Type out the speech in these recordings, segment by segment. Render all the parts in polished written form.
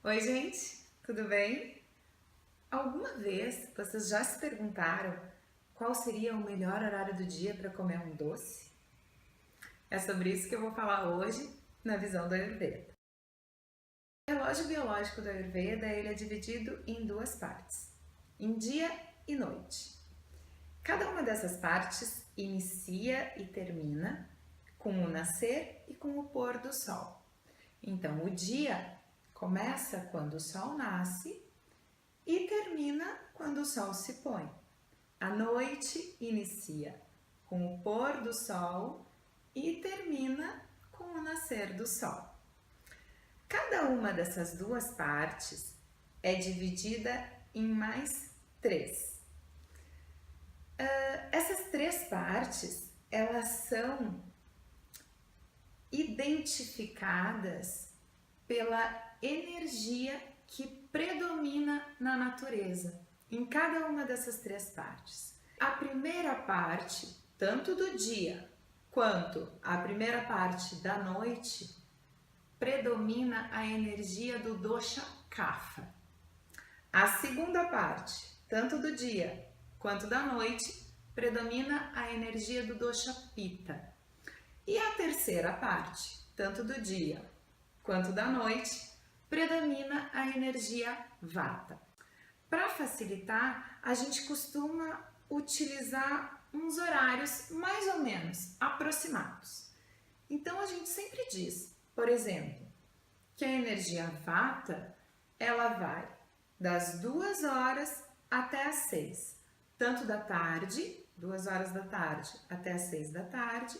Oi, gente, tudo bem? Alguma vez vocês já se perguntaram qual seria o melhor horário do dia para comer um doce? É sobre isso que eu vou falar hoje na visão do Ayurveda. O relógio biológico do Ayurveda ele é dividido em duas partes, em dia e noite. Cada uma dessas partes inicia e termina com o nascer e com o pôr do sol. Então, o dia começa quando o sol nasce e termina quando o sol se põe. A noite inicia com o pôr do sol e termina com o nascer do sol. Cada uma dessas duas partes é dividida em mais três. Essas três partes, elas são identificadas pela energia que predomina na natureza, em cada uma dessas três partes. A primeira parte, tanto do dia quanto a primeira parte da noite, predomina a energia do dosha kapha. A segunda parte, tanto do dia quanto da noite, predomina a energia do dosha pitta. E a terceira parte, tanto do dia quanto da noite, predomina a energia vata. Para facilitar, a gente costuma utilizar uns horários mais ou menos aproximados. Então a gente sempre diz, por exemplo, que a energia vata ela vai das 2 horas até as 6, tanto da tarde, 2 horas da tarde até as 6 da tarde,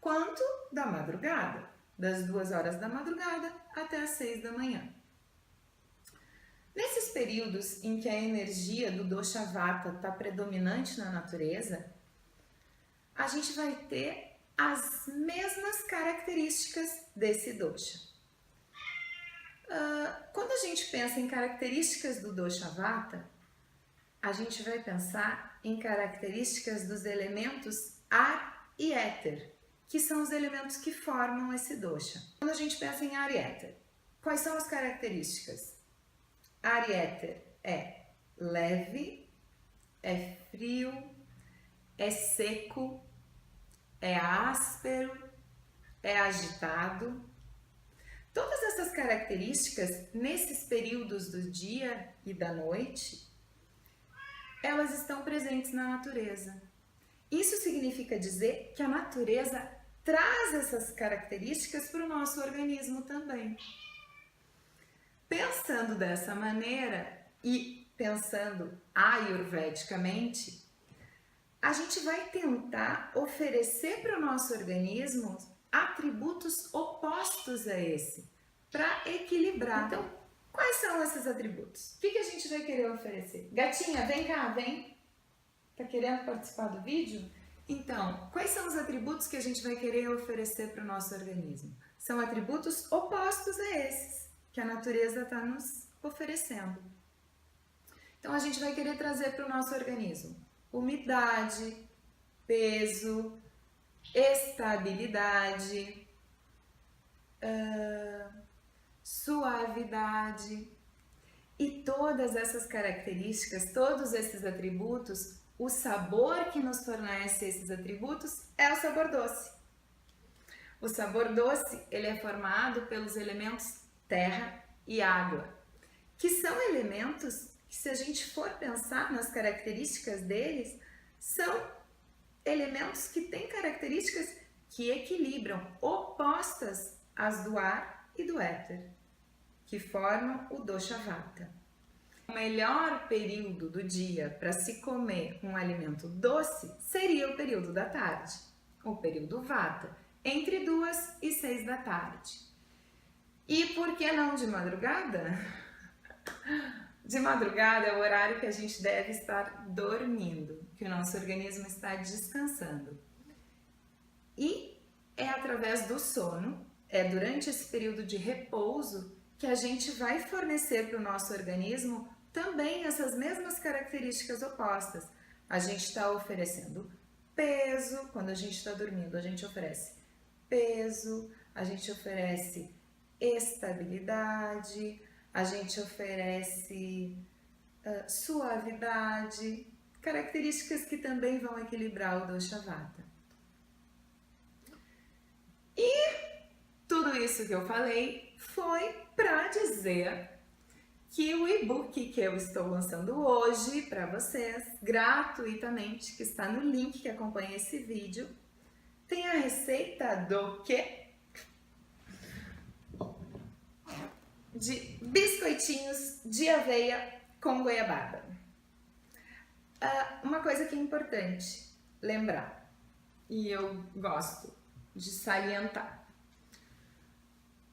quanto da madrugada, das 2 horas da madrugada até as 6 da manhã. Nesses períodos em que a energia do dosha vata está predominante na natureza, a gente vai ter as mesmas características desse dosha. Quando a gente pensa em características do dosha vata, a gente vai pensar em características dos elementos ar e éter, que são os elementos que formam esse dosha. Quando a gente pensa em ar e éter, quais são as características? Ar e éter é leve, é frio, é seco, é áspero, é agitado. Todas essas características, nesses períodos do dia e da noite, elas estão presentes na natureza. Isso significa dizer que a natureza traz essas características para o nosso organismo também. Pensando dessa maneira e pensando ayurvedicamente, a gente vai tentar oferecer para o nosso organismo atributos opostos a esse, para equilibrar. Então, quais são esses atributos? O que a gente vai querer oferecer? Gatinha, vem cá, vem. Tá querendo participar do vídeo? Então, quais são os atributos que a gente vai querer oferecer para o nosso organismo? São atributos opostos a esses que a natureza está nos oferecendo. Então, a gente vai querer trazer para o nosso organismo umidade, peso, estabilidade, suavidade. E todas essas características, todos esses atributos, o sabor que nos fornece esses atributos é o sabor doce. O sabor doce, ele é formado pelos elementos terra e água, que são elementos que, se a gente for pensar nas características deles, são elementos que têm características que equilibram, opostas às do ar e do éter, que formam o dosha vata. O melhor período do dia para se comer um alimento doce seria o período da tarde, o período vata, entre 2 e 6 da tarde. E por que não de madrugada? De madrugada é o horário que a gente deve estar dormindo, que o nosso organismo está descansando. E é através do sono, é durante esse período de repouso, que a gente vai fornecer para o nosso organismo também essas mesmas características opostas. A gente está oferecendo peso, quando a gente está dormindo, a gente oferece peso, a gente oferece estabilidade, a gente oferece suavidade, características que também vão equilibrar o dosha vata. E tudo isso que eu falei foi para dizer que o e-book que eu estou lançando hoje para vocês, gratuitamente, que está no link que acompanha esse vídeo, tem a receita do quê? De biscoitinhos de aveia com goiabada. Uma coisa que é importante lembrar, e eu gosto de salientar.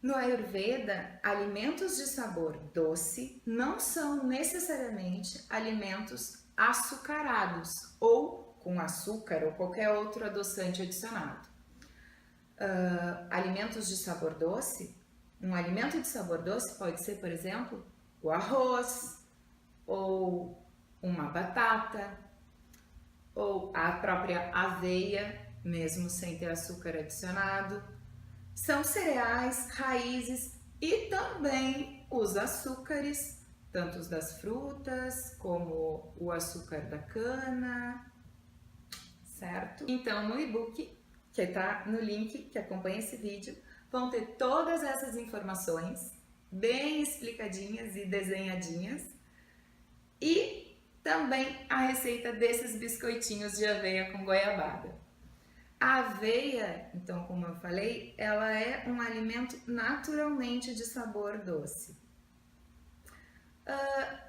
No Ayurveda, alimentos de sabor doce não são necessariamente alimentos açucarados ou com açúcar ou qualquer outro adoçante adicionado. Alimentos de sabor doce, um alimento de sabor doce pode ser, por exemplo, o arroz ou uma batata ou a própria aveia, mesmo sem ter açúcar adicionado. São cereais, raízes e também os açúcares, tanto os das frutas como o açúcar da cana, certo? Então, no e-book, que está no link que acompanha esse vídeo, vão ter todas essas informações bem explicadinhas e desenhadinhas e também a receita desses biscoitinhos de aveia com goiabada. A aveia, então, como eu falei, ela é um alimento naturalmente de sabor doce.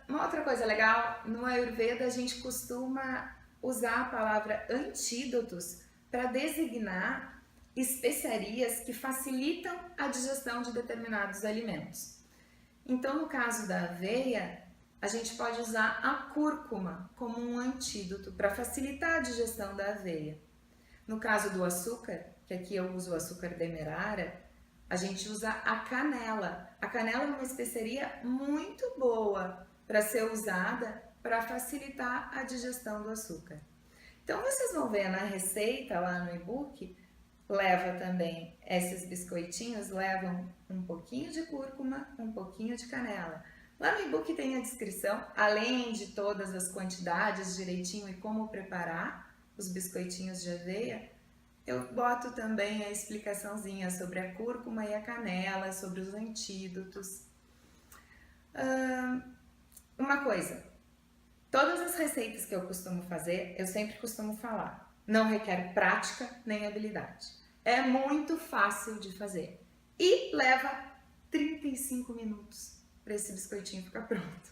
Uma outra coisa legal, no Ayurveda a gente costuma usar a palavra antídotos para designar especiarias que facilitam a digestão de determinados alimentos. Então, no caso da aveia, a gente pode usar a cúrcuma como um antídoto para facilitar a digestão da aveia. No caso do açúcar, que aqui eu uso o açúcar demerara, a gente usa a canela. A canela é uma especiaria muito boa para ser usada para facilitar a digestão do açúcar. Então, vocês vão ver na receita lá no e-book, leva também esses biscoitinhos, levam um pouquinho de cúrcuma, um pouquinho de canela. Lá no e-book tem a descrição, além de todas as quantidades direitinho e como preparar os biscoitinhos de aveia, eu boto também a explicaçãozinha sobre a cúrcuma e a canela, sobre os antídotos. Uma coisa, todas as receitas que eu costumo fazer, eu sempre costumo falar, não requer prática nem habilidade. É muito fácil de fazer e leva 35 minutos para esse biscoitinho ficar pronto.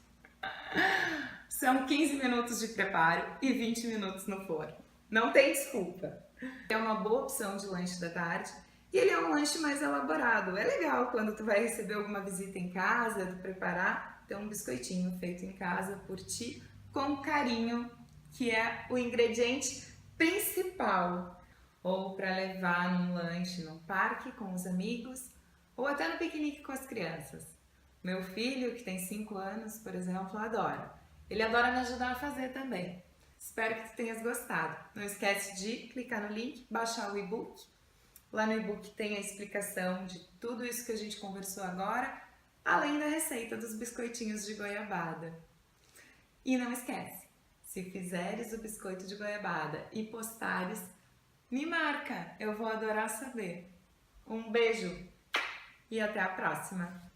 São 15 minutos de preparo e 20 minutos no forno. Não tem desculpa. É uma boa opção de lanche da tarde e ele é um lanche mais elaborado. É legal quando tu vai receber alguma visita em casa, tu preparar, ter um biscoitinho feito em casa por ti com carinho, que é o ingrediente principal. Ou para levar num lanche num parque com os amigos ou até no piquenique com as crianças. Meu filho, que tem 5 anos, por exemplo, adora. Ele adora me ajudar a fazer também. Espero que tu tenhas gostado. Não esquece de clicar no link, baixar o e-book. Lá no e-book tem a explicação de tudo isso que a gente conversou agora, além da receita dos biscoitinhos de goiabada. E não esquece, se fizeres o biscoito de goiabada e postares, me marca, eu vou adorar saber. Um beijo e até a próxima!